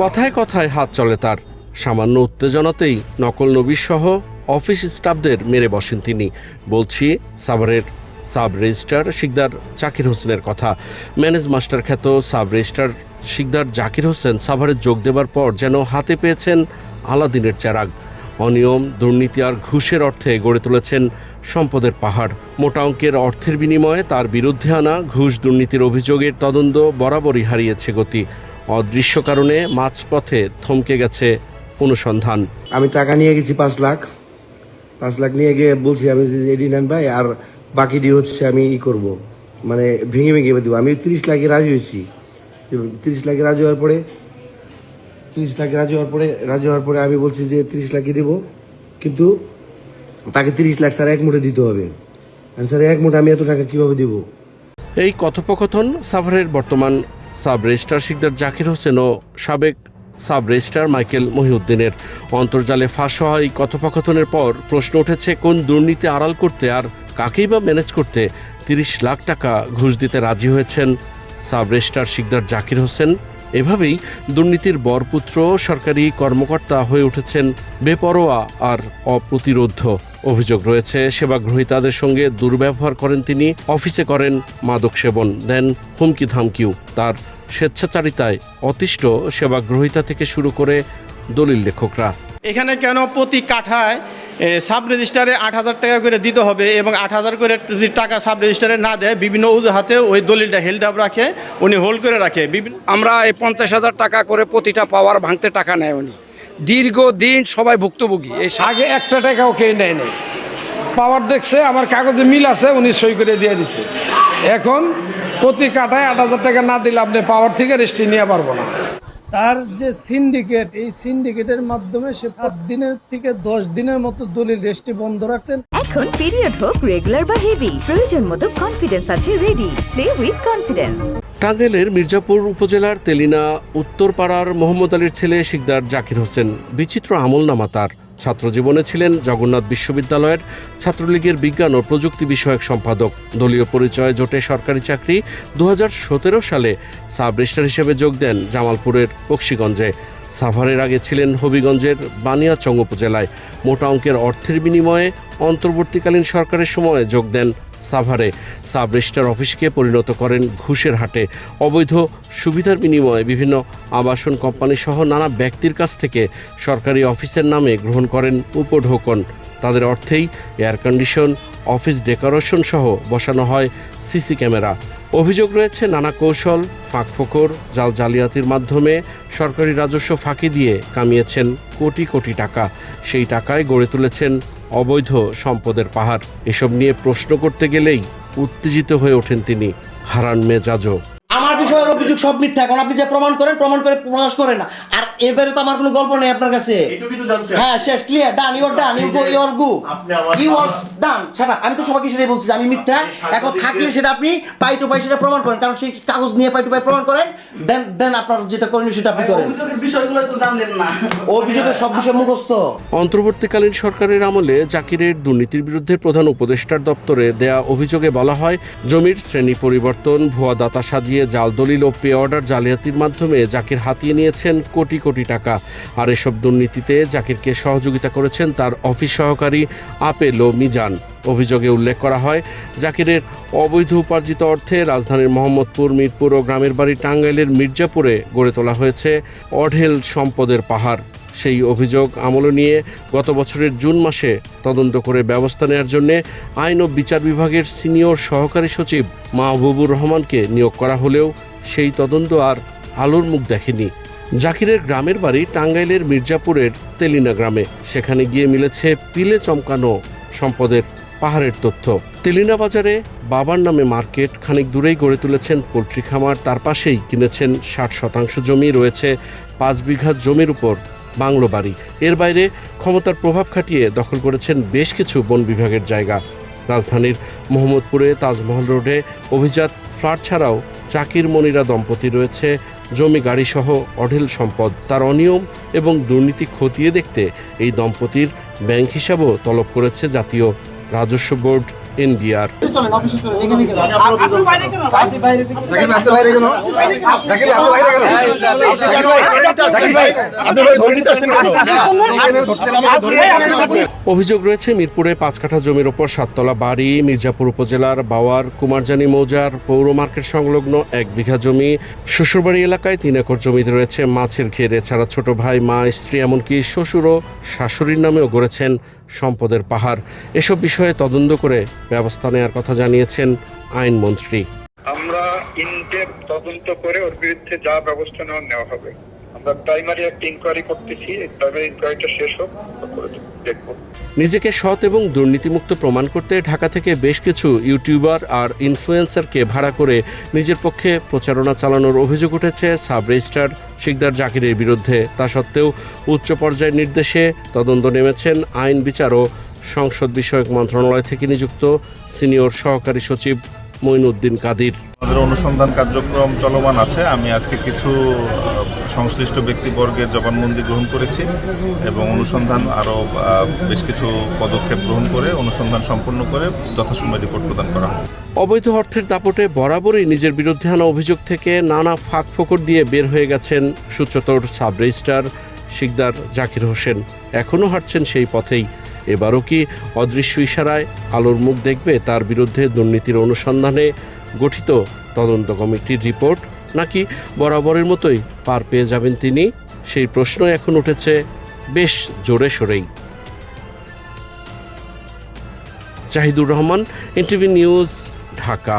কথায় কথায় হাত চলে তার। সামান্য উত্তেজনাতেই নকল নবী সহ অফিস স্টাফদের মেরে বসেন তিনি। বলছি সাভারের সাব রেজিস্ট্রার শিকদার জাকির হোসেনের কথা। ম্যানেজ মাস্টার খ্যাত সাব রেজিস্ট্রার শিকদার জাকির হোসেন সাভারে যোগ দেবার পর যেন হাতে পেয়েছেন আলাদিনের চেরাগ। অনিয়ম, দুর্নীতি আর ঘুষের অর্থে গড়ে তুলেছেন সম্পদের পাহাড়। মোটা অঙ্কের অর্থের বিনিময়ে তার বিরুদ্ধে আনা ঘুষ দুর্নীতির অভিযোগের তদন্ত বরাবরই হারিয়েছে গতি। অদৃশ্য কারণে মাঝপথে থমকে গেছে অনুসন্ধান। আমি টাকা নিয়ে গেছি 5 লাখ নিয়ে গিয়ে বলছি আমি এডি নেন ভাই, আর বাকিটি হচ্ছে আমি করব, মানে ভেঙে ভেঙে দেবো। আমি 30 লাখে রাজি হয়েছি। 30 লাখে রাজি হওয়ার পরে আমি বলছি যে 30 লাখই দেবো, কিন্তু তাকে 30 লাখ স্যার এক মুঠে দিতে হবে। স্যার এক মুঠে আমি এত টাকা কিভাবে দিব? এই কথোপকথন সাভারের বর্তমান সাব রেজিস্ট্রার শিকদার জাকির হোসেন ও সাবেক সাব রেজিস্ট্রার মাইকেল মহিউদ্দিনের। অন্তর্জালে ফাঁস হওয়া এই কথোপকথনের পর প্রশ্ন উঠেছে, কোন দুর্নীতি আড়াল করতে আর কাকেই বা ম্যানেজ করতে 30 লাখ টাকা ঘুষ দিতে রাজি হয়েছেন সাব রেজিস্ট্রার শিকদার জাকির হোসেন? এভাবেই দুর্নীতির বরপুত্র সরকারি কর্মকর্তা হয়ে উঠেছেন বেপরোয়া আর অপ্রতিরোধ্য। অভিযোগ রয়েছে সেবাগ্রহীতাদের সঙ্গে দুর্ব্যবহার করেন তিনি, অফিসে করেন মাদক সেবন, দেন হুমকি ধামকিও। তার স্বেচ্ছাচারিতায় অতিষ্ঠ সেবাগ্রহীতা থেকে শুরু করে দলিল লেখকরা। এখানে কেন প্রতি কাঠায় সাব রেজিস্টারে 8,000 টাকা করে দিতে হবে এবং 8,000 করে যদি টাকা সাব রেজিস্টারে না দেয় বিভিন্ন অজুহাতে ওই দলিলটা হেল্ড আপ রাখে, উনি হোল্ড করে রাখে। আমরা এই 50,000 টাকা করে প্রতিটা পাওয়ার ভাঙতে টাকা নেয় উনি। দীর্ঘদিন সবাই ভুক্তভোগী। এই আগে 1 টাকাও কে নেয় নাই, পাওয়ার দেখছে আমার কাগজে মিল আছে, উনি সই করে দিয়ে দিছে। এখন প্রতি কাঠায় 8,000 টাকা না দিলে আপনি পাওয়ার থেকে রেজিস্ট্রি নিয়ে পারবো না। তার যে সিন্ডিকেট, এই সিন্ডিকেটের মাধ্যমে সে 7 দিনের থেকে 10 দিনের মতো দলিল রেজিস্ট্রি বন্ধ রাখতেন। এখন পিরিয়ড হোক রেগুলার বা হেভি, প্রয়োজন মতো কনফিডেন্স আছে রেডি। Play with confidence. টাঙ্গাইলের মির্জাপুর উপজেলার তেলিনা উত্তরপাড়ার মোহাম্মদ আলীর ছেলে শিকদার জাকির হোসেন। বিচিত্র আমলনামা তার। ছাত্রজীবনে ছিলেন জগন্নাথ বিশ্ববিদ্যালয়ের ছাত্রলীগের বিজ্ঞান ও প্রযুক্তি বিষয়ক সম্পাদক। দলীয় পরিচয় জোটে সরকারি চাকরি। 2017 সালে সাব রেজিস্ট্রার হিসেবে যোগ দেন জামালপুরের বকশীগঞ্জে। সাভারের আগে ছিলেন হবিগঞ্জের বানিয়াচং উপজেলায়। মোটা অঙ্কের অর্থের বিনিময়ে অন্তর্বর্তীকালীন সরকারের সময় যোগ দেন সাভারে। সাব রেজিস্ট্রার অফিসকে পরিণত করেন ঘুষের হাটে। অবৈধ সুবিধার বিনিময়ে বিভিন্ন আবাসন কোম্পানি সহ নানা ব্যক্তির কাছ থেকে সরকারি অফিসের নামে গ্রহণ করেন উপঢৌকন। তাদের অর্থেই এয়ার কন্ডিশন, অফিস ডেকোরেশন সহ বসানো হয় সিসি ক্যামেরা। অভিযোগ রয়েছে নানা কৌশল, ফাঁকফোকর, জাল জালিয়াতির মাধ্যমে সরকারি রাজস্ব ফাঁকি দিয়ে কামিয়েছেন কোটি কোটি টাকা। সেই টাকায় গড়ে তুলেছেন অবৈধ সম্পদের পাহাড়। এসব নিয়ে প্রশ্ন করতে গেলেই উত্তেজিত হয়ে ওঠেন তিনি, হারান মেজাজও। আমার বিষয়ের অভিযোগ সব মিথ্যা। এখন আপনি যে প্রমাণ করে প্রকাশ করেন না। আর এবারে তো আমার কোনো গল্প নেই আপনার কাছে। হ্যাঁ, শেষ, clear, done, you are done, you go, you are go, you are done. ছাড়া আমি তো সবাইকে সেটাই বলছি যে আমি মিথ্যা। এখন থাকলে সেটা আপনি পাই টু পাই সেটা প্রমাণ করেন, কারণ সেই কাগজ নিয়ে পাই টু পাই প্রমাণ করেন, দেন আপনার যেটা করণীয় সেটা আপনি করেন। অভিযোগের বিষয়গুলো তো জানলেন না, অভিযোগের সব বিষয় মুখস্থ। অন্তর্বর্তীকালীন সরকারের আমলে জাকিরের দুর্নীতির বিরুদ্ধে প্রধান উপদেষ্টার দপ্তরে দেয়া অভিযোগে বলা হয়, জমির শ্রেণী পরিবর্তন, ভুয়া দাতা সাজিয়ে জাল দলিল ও পে অর্ডার জালিয়াতির মাধ্যমে জাকির হাতিয়ে নিয়েছেন কোটি কোটি টাকা। আর এসব দুর্নীতিতে জাকিরকে সহযোগিতা করেছেন তার অফিস সহকারী আপেল ও মিজান। অভিযোগে উল্লেখ করা হয়, জাকিরের অবৈধ উপার্জিত অর্থে রাজধানীর মোহাম্মদপুর, মিরপুর ও গ্রামের বাড়ি টাঙ্গাইলের মির্জাপুরে গড়ে তোলা হয়েছে অঢেল সম্পদের পাহাড়। সেই অভিযোগ আমলে নিয়ে গত বছরের জুন মাসে তদন্ত করে ব্যবস্থা নেওয়ার জন্য আইন ও বিচার বিভাগের সিনিয়র সহকারী সচিব মাহবুবুর রহমানকে নিয়োগ করা হলেও সেই তদন্ত আর আলোর মুখ দেখেনি। জাকিরের গ্রামের বাড়ি টাঙ্গাইলের মির্জাপুরের তেলিনা গ্রামে। সেখানে গিয়ে মিলেছে পিলে চমকানো সম্পদের পাহাড়ের তথ্য। তেলিনা বাজারে বাবার নামে মার্কেট, খানিক দূরেই গড়ে তুলেছেন পোলট্রি খামার, তার পাশেই কিনেছেন 60% জমি, রয়েছে 5 বিঘা জমির উপর বাংলো বাড়ি। এর বাইরে ক্ষমতার প্রভাব খাটিয়ে দখল করেছেন বেশ কিছু বন বিভাগের জায়গা। রাজধানীর মোহাম্মদপুরে তাজমহল রোডে অভিজাত ফ্ল্যাট ছাড়াও জাকির মনিরা দম্পতি রয়েছে জমি, গাড়ি সহ অঢেল সম্পদ। তার অনিয়ম এবং দুর্নীতি খতিয়ে দেখতে এই দম্পতির ব্যাংক হিসাবও তলব করেছে জাতীয় রাজস্ব বোর্ড এনবিআর। অভিযোগ রয়েছে মিরপুরে 5 কাঠা জমির ওপর 7 তলা বাড়ি, মির্জাপুর উপজেলার বাওয়ার কুমারজানি মৌজার পৌর মার্কেট সংলগ্ন 1 বিঘা জমি, শ্বশুরবাড়ি এলাকায় 3 একর জমিতে রয়েছে মাছের ঘের। এছাড়া ছোট ভাই, মা, স্ত্রী এমনকি শ্বশুর ও শাশুড়ির নামেও গড়েছেন সম্পদের পাহাড়। এসব বিষয়ে তদন্ত করে ব্যবস্থা নেওয়ার কথা জানিয়েছেন আইনমন্ত্রী। আমরা ইনডেপথ তদন্ত করে ওর বিরুদ্ধে যা ব্যবস্থা নেওয়া হবে। আমরা প্রাইমারি একটা ইনকোয়ারি করতেছি, প্রাইমারি ইনকোয়ারিটা শেষ হোক, তারপরে দেখব। নিজেকে সৎ এবং দুর্নীতিমুক্ত প্রমাণ করতে ঢাকা থেকে বেশ কিছু ইউটিউবার আর ইনফ্লুয়েন্সারকে ভাড়া করে নিজের পক্ষে প্রচারণা চালানোর অভিযোগ উঠেছে সাব রেজিস্ট্রার শিকদার জাকিরের বিরুদ্ধে। তা সত্ত্বেও উচ্চ পর্যায়ের নির্দেশে তদন্ত নেমেছেন আইন, বিচার ও সংসদ বিষয়ক মন্ত্রণালয় থেকে নিযুক্ত সিনিয়র সহকারী সচিব মঈনুদ্দিন কাদির। আমাদের অনুসন্ধান কার্যক্রম চলমান আছে। আমি আজকে কিছু সংশ্লিষ্ট ব্যক্তিবর্গের জবানবন্দি গ্রহণ করেছি এবং অনুসন্ধান আরও বেশ কিছু পদক্ষেপ গ্রহণ করে অনুসন্ধান সম্পন্ন করে যথাসময়ে রিপোর্ট প্রদান করা হবে। অবৈধ অর্থের দাপটে বরাবরই নিজের বিরুদ্ধে আনা অভিযোগ থেকে নানা ফাঁক ফোকর দিয়ে বের হয়ে গেছেন সূত্রতর সাব রেজিস্ট্রার শিকদার জাকির হোসেন। এখনও হাঁটছেন সেই পথেই। এবারও কি অদৃশ্য ইশারায় আলোর মুখ দেখবে তার বিরুদ্ধে দুর্নীতির অনুসন্ধানে গঠিত তদন্ত কমিটির রিপোর্ট, নাকি বরাবরের মতোই পার পেয়ে যাবেন তিনি? সেই প্রশ্ন এখন উঠেছে বেশ জোরে সোরেই। Zahidur Rahman, NTV news, Dhaka.